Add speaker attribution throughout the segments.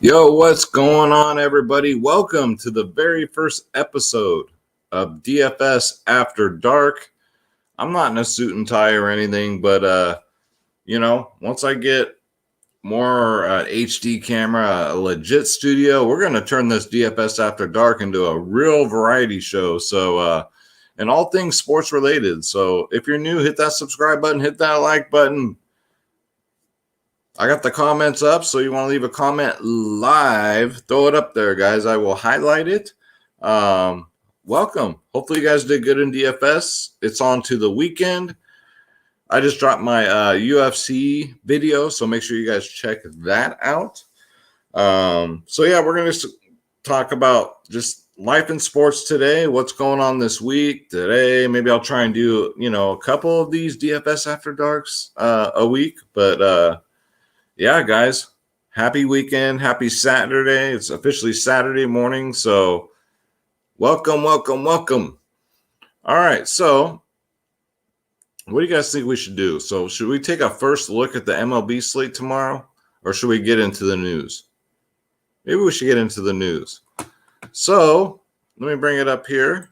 Speaker 1: Yo, what's going on, everybody? Welcome to the very first episode of Dfs After Dark. I'm not in a suit and tie or anything, but once I get more HD camera, a legit studio, we're going to turn this DFS After Dark into a real variety show. And all things sports related. So if you're new, hit that subscribe button, hit that like button. I got the comments up, so you want to leave a comment live, throw it up there, guys. I will highlight it. Welcome. Hopefully you guys did good in DFS. It's on to the weekend. I just dropped my UFC video, so make sure you guys check that out. We're going to talk about just life in sports today, what's going on this week. Today, maybe I'll try and do, a couple of these DFS After Darks a week, but yeah, guys, happy weekend. Happy Saturday. It's officially Saturday morning. So welcome. All right. So what do you guys think we should do? So should we take a first look at the MLB slate tomorrow, or should we get into the news? Maybe we should get into the news. So let me bring it up here.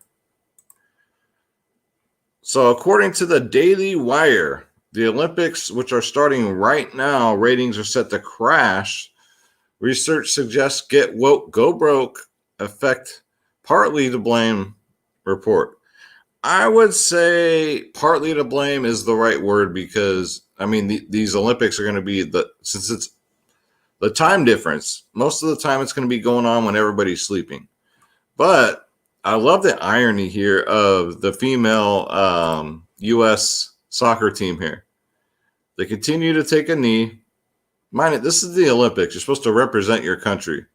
Speaker 1: So according to the Daily Wire, the Olympics, which are starting right now, ratings are set to crash. Research suggests get woke, go broke effect partly to blame report. I would say partly to blame is the right word because, these Olympics are going to be, since it's the time difference, most of the time it's going to be going on when everybody's sleeping. But I love the irony here of the female U.S. soccer team here. They continue to take a knee. Mind it, this is the Olympics. You're supposed to represent your country,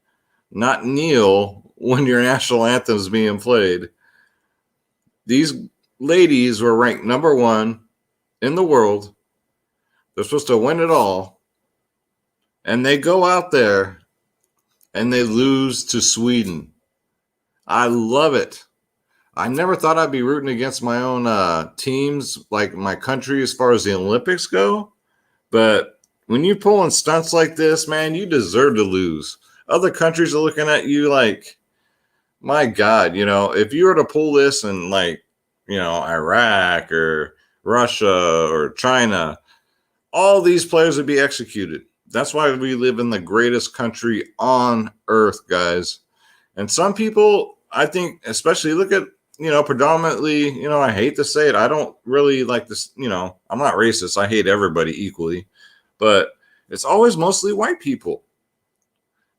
Speaker 1: not kneel when your national anthem is being played. These ladies were ranked number 1 in the world. They're supposed to win it all. And they go out there and they lose to Sweden. I love it. I never thought I'd be rooting against my own teams, like my country, as far as the Olympics go. But when you're pulling stunts like this, man, you deserve to lose. Other countries are looking at you like, my God, if you were to pull this in Iraq or Russia or China, all these players would be executed. That's why we live in the greatest country on earth, guys. And some people, I think, especially look at, predominantly, I hate to say it. I don't really like this, I'm not racist. I hate everybody equally, but it's always mostly white people.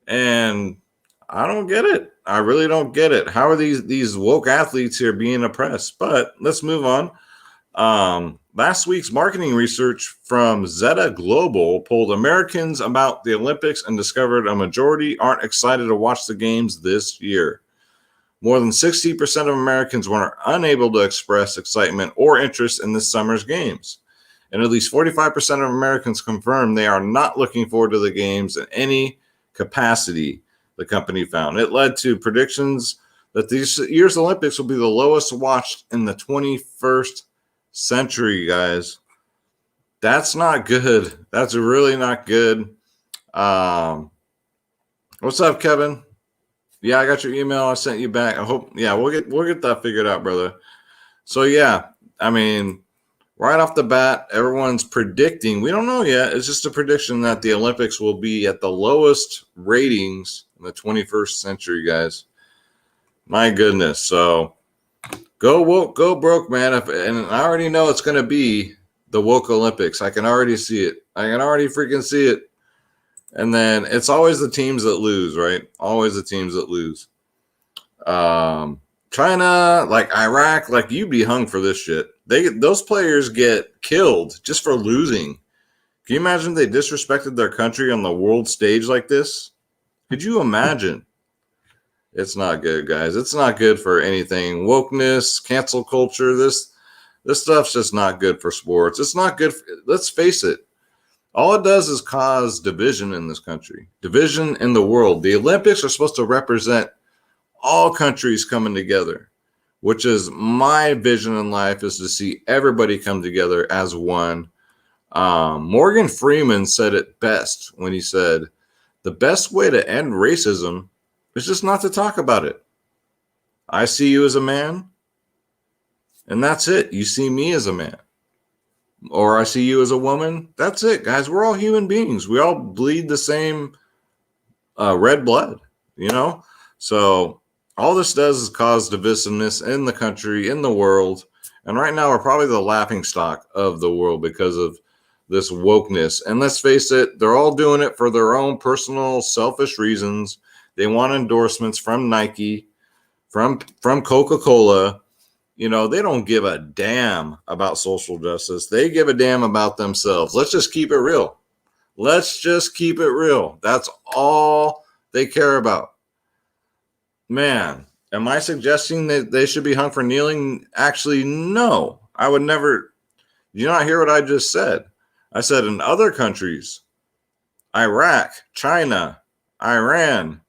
Speaker 1: And I don't get it. I really don't get it. How are these woke athletes here being oppressed? But let's move on. Last week's marketing research from Zeta Global polled Americans about the Olympics and discovered a majority aren't excited to watch the games this year. More than 60% of Americans were unable to express excitement or interest in this summer's games. And at least 45% of Americans confirmed they are not looking forward to the games in any capacity, the company found. It led to predictions that this year's Olympics will be the lowest watched in the 21st century, guys. That's not good. That's really not good. What's up, Kevin? Yeah, I got your email. I sent you back. I hope. Yeah, we'll get that figured out, brother. So yeah, right off the bat, everyone's predicting. We don't know yet. It's just a prediction that the Olympics will be at the lowest ratings in the 21st century, guys. My goodness. So go woke, go broke, man. And I already know it's going to be the woke Olympics. I can already see it. I can already freaking see it. And then it's always the teams that lose, right? Always the teams that lose. China, like Iraq, like you'd be hung for this shit. Those players get killed just for losing. Can you imagine if they disrespected their country on the world stage like this? Could you imagine? It's not good, guys. It's not good for anything. Wokeness, cancel culture, this stuff's just not good for sports. It's not good. Let's face it. All it does is cause division in this country, division in the world. The Olympics are supposed to represent all countries coming together, which is my vision in life, is to see everybody come together as one. Morgan Freeman said it best when he said, The best way to end racism is just not to talk about it. I see you as a man, and that's it. You see me as a man. Or I see you as a woman. That's it, guys. We're all human beings. We all bleed the same red blood, you know? So all this does is cause divisiveness in the country, in the world. And right now, we're probably the laughing stock of the world because of this wokeness. And let's face it, they're all doing it for their own personal, selfish reasons. They want endorsements from Nike, from Coca-Cola. You know, they don't give a damn about social justice. They give a damn about themselves. Let's just keep it real. Let's just keep it real. That's all they care about. Man, am I suggesting that they should be hung for kneeling? Actually, no. I would never. Did you not hear what I just said? I said in other countries, Iraq, China, Iran,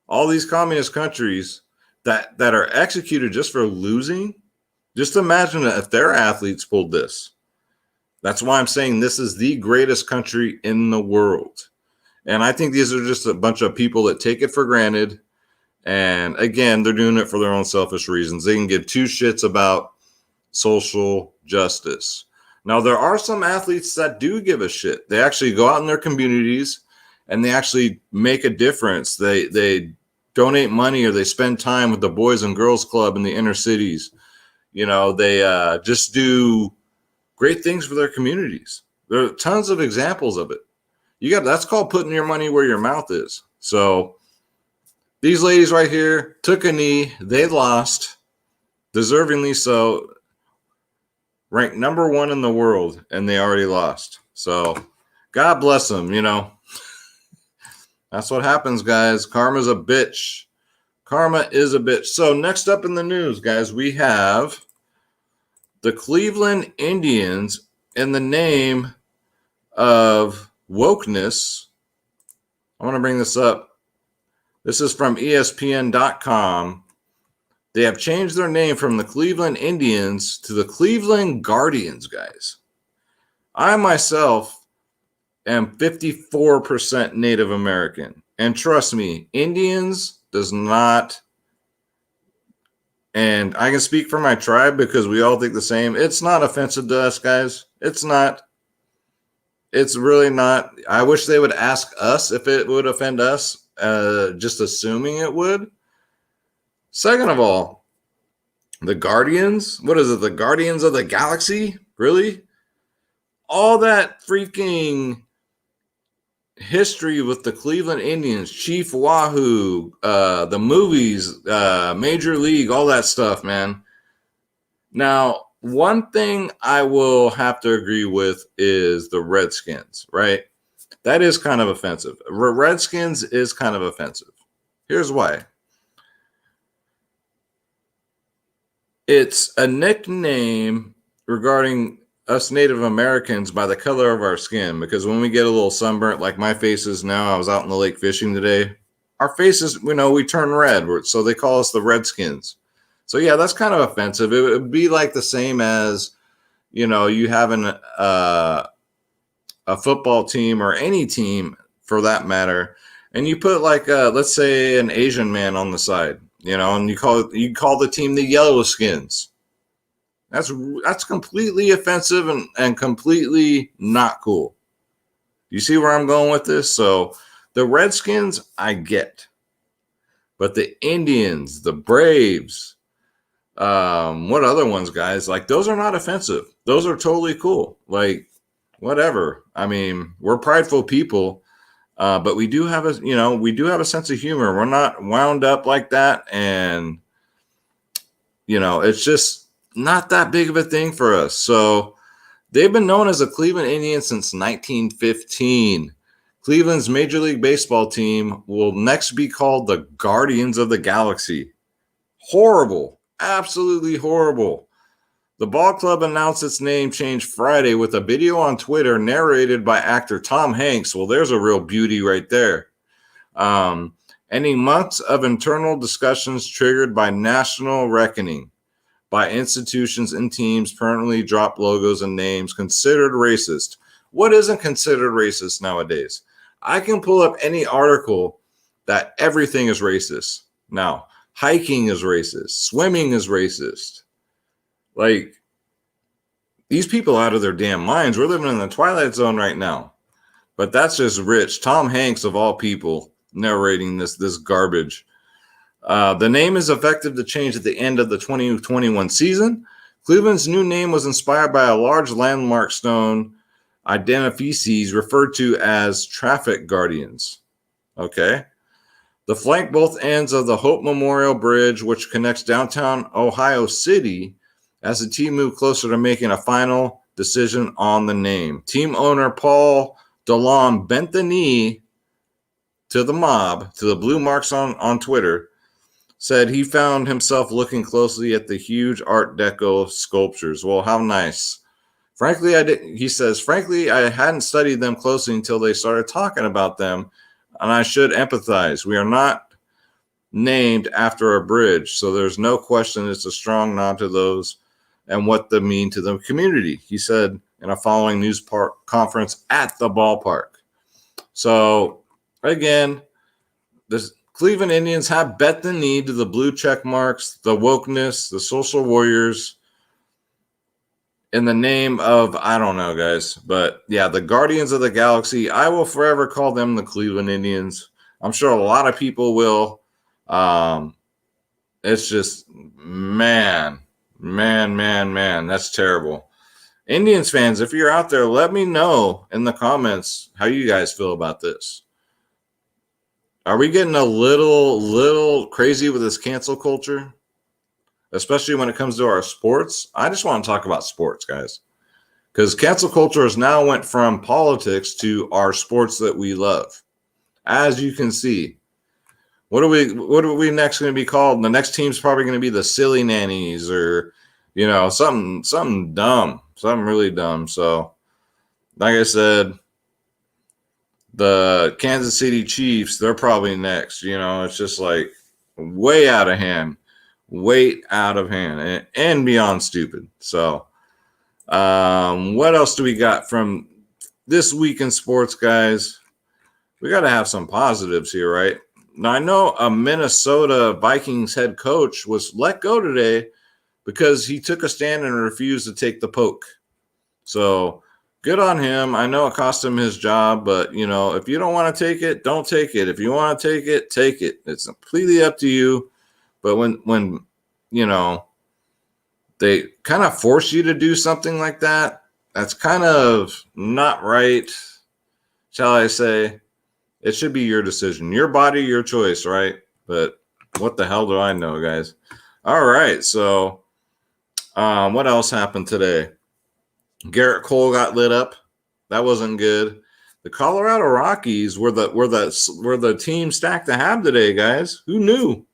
Speaker 1: all these communist countries that are executed just for losing. Just imagine if their athletes pulled this. That's why I'm saying this is the greatest country in the world. And I think these are just a bunch of people that take it for granted. And again, they're doing it for their own selfish reasons. They can give two shits about social justice. Now, there are some athletes that do give a shit. They actually go out in their communities and they actually make a difference. They donate money or they spend time with the Boys and Girls Club in the inner cities. You know, they just do great things for their communities. There are tons of examples of it. That's called putting your money where your mouth is. So these ladies right here took a knee. They lost, deservingly so. Ranked number 1 in the world, and they already lost. So God bless them, you know. That's what happens, guys. Karma's a bitch. Karma is a bitch. So next up in the news, guys, we have the Cleveland Indians in the name of wokeness. I want to bring this up. This is from ESPN.com. They have changed their name from the Cleveland Indians to the Cleveland Guardians, guys. I myself am 54% Native American. And trust me, Indians does not, and I can speak for my tribe because we all think the same. It's not offensive to us, guys. It's not. It's really not. I wish they would ask us if it would offend us, just assuming it would. Second of all, the Guardians, what is it? The Guardians of the Galaxy? Really? All that freaking history with the Cleveland Indians, Chief Wahoo, the movies, Major League, all that stuff, man. Now, one thing I will have to agree with is the Redskins, right? That is kind of offensive. Redskins is kind of offensive. Here's why. It's a nickname regarding us Native Americans by the color of our skin, because when we get a little sunburnt, like my face is now, I was out in the lake fishing today, our faces, we turn red, so they call us the Redskins. So yeah, that's kind of offensive. It would be like the same as, you having a football team or any team for that matter, and you put like let's say an Asian man on the side, and you call the team the Yellow Skins. That's completely offensive and completely not cool. You see where I'm going with this? So the Redskins, I get. But the Indians, the Braves, what other ones, guys? Like, those are not offensive. Those are totally cool. Like, whatever. I mean, we're prideful people, but we do have a sense of humor. We're not wound up like that. And, it's just not that big of a thing for us. So they've been known as the Cleveland Indians since 1915. Cleveland's Major League Baseball team will next be called the Guardians of the Galaxy. Horrible. Absolutely horrible. The ball club announced its name change Friday with a video on Twitter narrated by actor Tom Hanks. Well, there's a real beauty right there. Ending months of internal discussions triggered by national reckoning by institutions and teams permanently drop logos and names considered racist. What isn't considered racist nowadays? I can pull up any article that everything is racist. Now, hiking is racist. Swimming is racist. Like, these people out of their damn minds. We're living in the Twilight Zone right now. But that's just rich. Tom Hanks, of all people, narrating this garbage. The name is effective to change at the end of the 2021 season. Cleveland's new name was inspired by a large landmark stone identifices referred to as traffic guardians. Okay. The flank both ends of the Hope Memorial Bridge, which connects downtown Ohio City, as the team moved closer to making a final decision on the name. Team owner Paul DeLong bent the knee to the mob, to the blue marks on Twitter, said he found himself looking closely at the huge Art Deco sculptures. Well, how nice. Frankly, he says, frankly, I hadn't studied them closely until they started talking about them, and I should empathize. We are not named after a bridge, so there's no question it's a strong nod to those and what they mean to the community, he said in a following news conference at the ballpark. So, again, the Cleveland Indians have bet the knee to the blue check marks, the wokeness, the social warriors, in the name of, I don't know, guys. But, yeah, the Guardians of the Galaxy. I will forever call them the Cleveland Indians. I'm sure a lot of people will. It's just, man, that's terrible. Indians fans, if you're out there, let me know in the comments how you guys feel about this. Are we getting a little crazy with this cancel culture? Especially when it comes to our sports. I just want to talk about sports, guys. Because cancel culture has now went from politics to our sports that we love. As you can see. What are we next going to be called? The next team's probably going to be the Silly Nannies, or, you know, something dumb. Something really dumb. So, like I said, the Kansas City Chiefs, they're probably next. You know, it's just like way out of hand. And beyond stupid. So, what else do we got from this week in sports, guys? We got to have some positives here, right? Now, I know a Minnesota Vikings head coach was let go today because he took a stand and refused to take the poke. So, good on him. I know it cost him his job, but, you know, if you don't want to take it, don't take it. If you want to take it, take it. It's completely up to you. But when you know, they kind of force you to do something like that, that's kind of not right, shall I say. It should be your decision. Your body, your choice, right? But what the hell do I know, guys? All right, so what else happened today? Garrett Cole got lit up. That wasn't good. The Colorado Rockies were the team stacked to have today, guys. Who knew?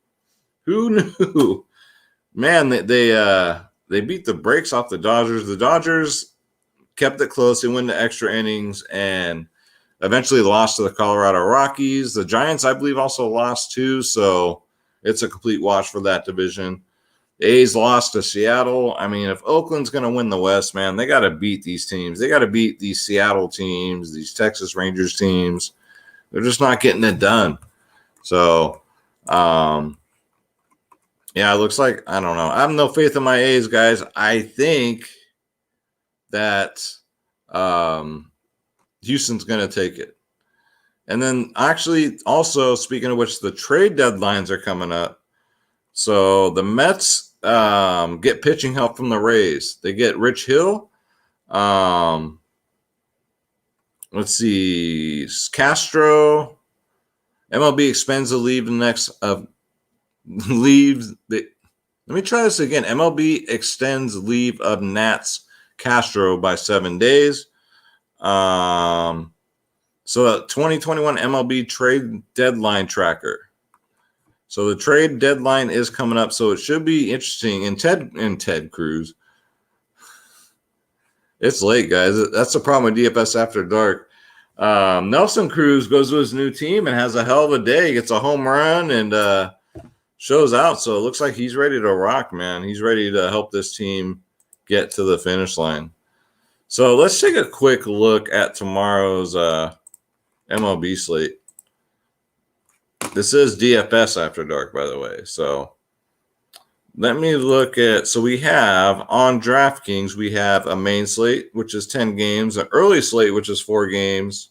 Speaker 1: Man, they beat the brakes off the Dodgers. The Dodgers kept it close. They went to extra innings and eventually lost to the Colorado Rockies. The Giants, I believe, also lost too. So it's a complete wash for that division. The A's lost to Seattle. I mean, if Oakland's going to win the West, man, they got to beat these teams. They got to beat these Seattle teams, these Texas Rangers teams. They're just not getting it done. So, yeah, it looks like, I don't know. I have no faith in my A's, guys. I think that Houston's going to take it. And then actually, also, speaking of which, the trade deadlines are coming up. So the Mets get pitching help from the Rays. They get Rich Hill. Let's see. Castro. MLB extends the leave next of leaves. Let me try this again. MLB extends leave of Nats Castro by 7 days. So the 2021 MLB trade deadline tracker. So the trade deadline is coming up, so it should be interesting. And Ted Cruz. It's late, guys. That's the problem with DFS After Dark. Nelson Cruz goes to his new team and has a hell of a day. Gets a home run and shows out. So it looks like he's ready to rock, man. He's ready to help this team get to the finish line. So let's take a quick look at tomorrow's MLB slate. This is DFS After Dark, by the way. So let me look at, so we have on DraftKings, we have a main slate, which is 10 games, an early slate, which is 4 games,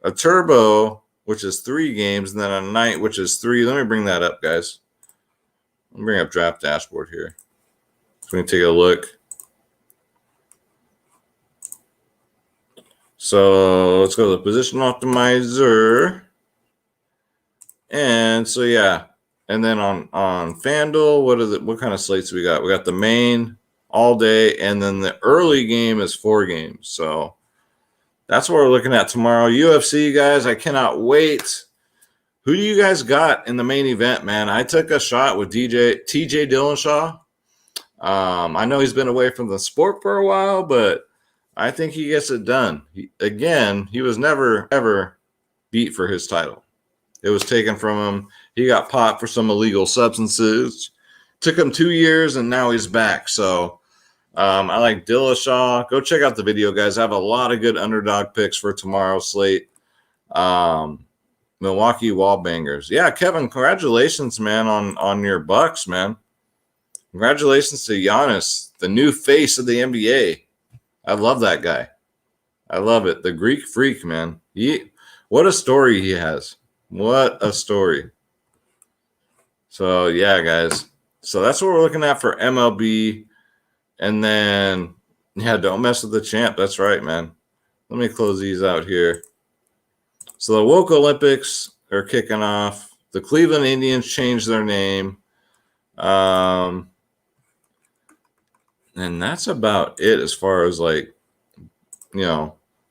Speaker 1: a turbo, which is 3 games, and then a night, which is 3. Let me bring that up, guys. Let me bring up Draft Dashboard here. So we can take a look. So let's go to the position optimizer. And so, yeah. And then on FanDuel, what kind of slates we got? We got the main all day, and then the early game is 4 games. So that's what we're looking at tomorrow. UFC, guys, I cannot wait. Who do you guys got in the main event, man? I took a shot with TJ Dillashaw. I know he's been away from the sport for a while, but I think he gets it done. He was never, ever beat for his title. It was taken from him. He got popped for some illegal substances. Took him 2 years, and now he's back. So I like Dillashaw. Go check out the video, guys. I have a lot of good underdog picks for tomorrow's slate. Milwaukee Wallbangers. Yeah, Kevin, congratulations, man, on your Bucks, man. Congratulations to Giannis, the new face of the NBA. I love that guy. I love it. The Greek freak, man. What a story he has. What a story. So, yeah, guys. So that's what we're looking at for MLB. And then, yeah, don't mess with the champ. That's right, man. Let me close these out here. So the Woke Olympics are kicking off. The Cleveland Indians changed their name. And that's about it as far as, like,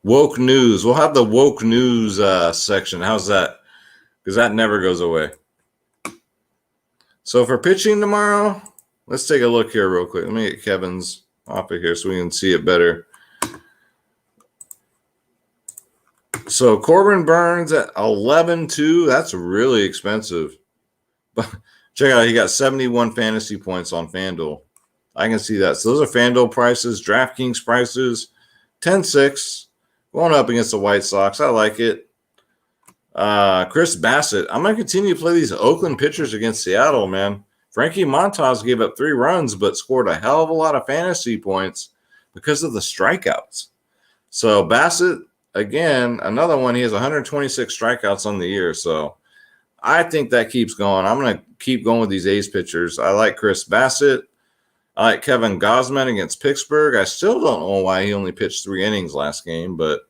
Speaker 1: woke news. We'll have the woke news section. How's that? Because that never goes away. So for pitching tomorrow, let's take a look here real quick. Let me get Kevin's off of here so we can see it better. So Corbin Burns at 11-2. That's really expensive. But check out, he got 71 fantasy points on FanDuel. I can see that. So those are FanDuel prices, DraftKings prices, 10-6, going up against the White Sox. I like it. Chris Bassett. I'm going to continue to play these Oakland pitchers against Seattle, man. Frankie Montas gave up 3 runs, but scored a hell of a lot of fantasy points because of the strikeouts. So Bassett, again, another one. He has 126 strikeouts on the year. So I think that keeps going. I'm going to keep going with these A's pitchers. I like Chris Bassett. I like Kevin Gausman against Pittsburgh. I still don't know why he only pitched 3 innings last game, but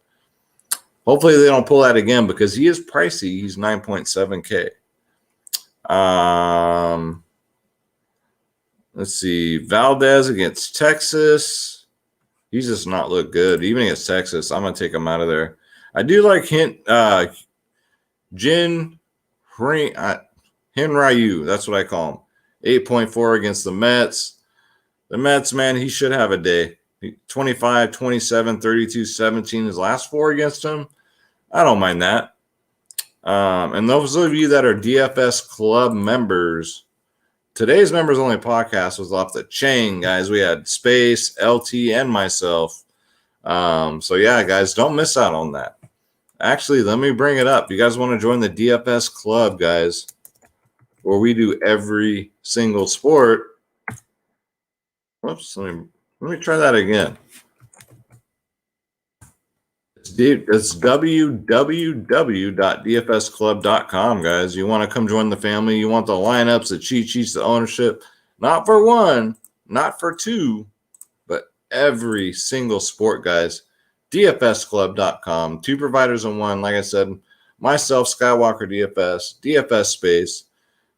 Speaker 1: hopefully they don't pull that again because he is pricey. He's 9.7K. Let's see. Valdez against Texas. He's just not looked good. Even against Texas, I'm going to take him out of there. I do like Jin Ryu. That's what I call him. 8.4 against the Mets. The Mets, man, he should have a day. 25, 27, 32, 17. His last 4 against him. I don't mind that. And those of you that are DFS Club members, today's members only podcast was off the chain, guys. We had Space, LT, and myself. So, yeah, guys, don't miss out on that. Actually, let me bring it up. You guys want to join the DFS Club, guys, where we do every single sport. Whoops, let me try that again. It's www.dfsclub.com, guys. You want to come join the family. You want the lineups, the cheat sheets, the ownership. Not for 1, not for 2, but every single sport, guys. dfsclub.com. 2 providers in 1. Like I said, myself, Skywalker DFS, DFS Space.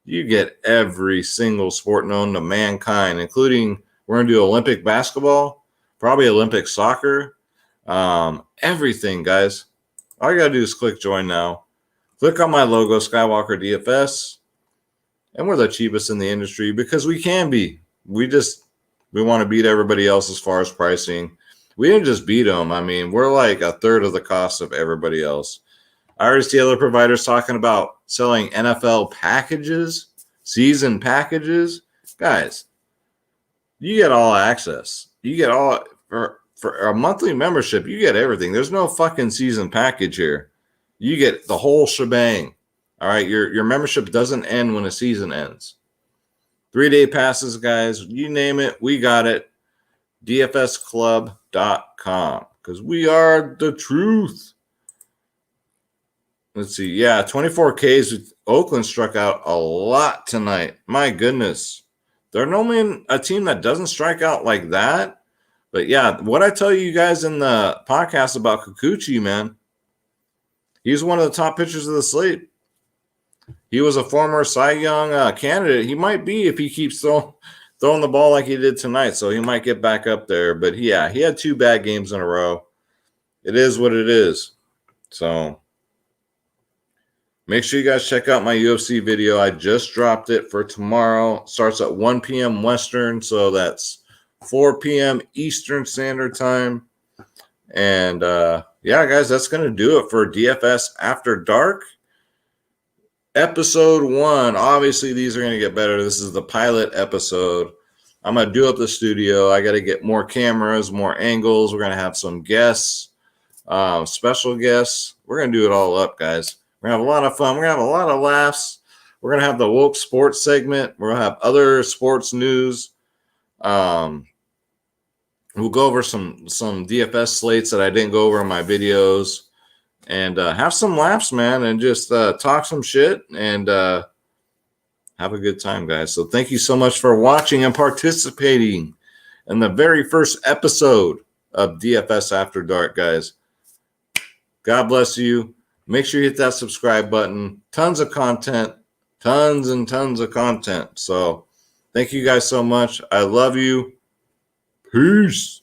Speaker 1: You get every single sport known to mankind, including we're going to do Olympic basketball, probably Olympic soccer, everything, guys. All you got to do is click join now. Click on my logo, Skywalker DFS, and we're the cheapest in the industry because we can be. We want to beat everybody else as far as pricing. We didn't just beat them. I mean, we're like a third of the cost of everybody else. I already see other providers talking about selling NFL packages, season packages. Guys, you get all access. You get all for a monthly membership. You get everything. There's no fucking season package here. You get the whole shebang. All right, your membership doesn't end when a season ends. 3-day passes, guys. You name it, we got it. dfsclub.com, because we are the truth. Let's see. Yeah, 24 Ks with Oakland struck out a lot tonight. My goodness. They're normally a team that doesn't strike out like that. But yeah, what I tell you guys in the podcast about Kikuchi, man, he's one of the top pitchers of the slate. He was a former Cy Young candidate. He might be if he keeps throwing the ball like he did tonight. So he might get back up there. But yeah, he had 2 bad games in a row. It is what it is. So make sure you guys check out my UFC video. I just dropped it for tomorrow. Starts at 1 p.m. Western, so that's 4 p.m. Eastern Standard Time. And yeah, guys, that's going to do it for DFS After Dark. Episode 1. Obviously, these are going to get better. This is the pilot episode. I'm going to do up the studio. I got to get more cameras, more angles. We're going to have some guests, special guests. We're going to do it all up, guys. We're going to have a lot of fun. We're going to have a lot of laughs. We're going to have the woke sports segment. We're going to have other sports news. We'll go over some DFS slates that I didn't go over in my videos. And have some laughs, man, and just talk some shit and have a good time, guys. So thank you so much for watching and participating in the very first episode of DFS After Dark, guys. God bless you. Make sure you hit that subscribe button. Tons of content, tons and tons of content. So thank you guys so much. I love you. Peace.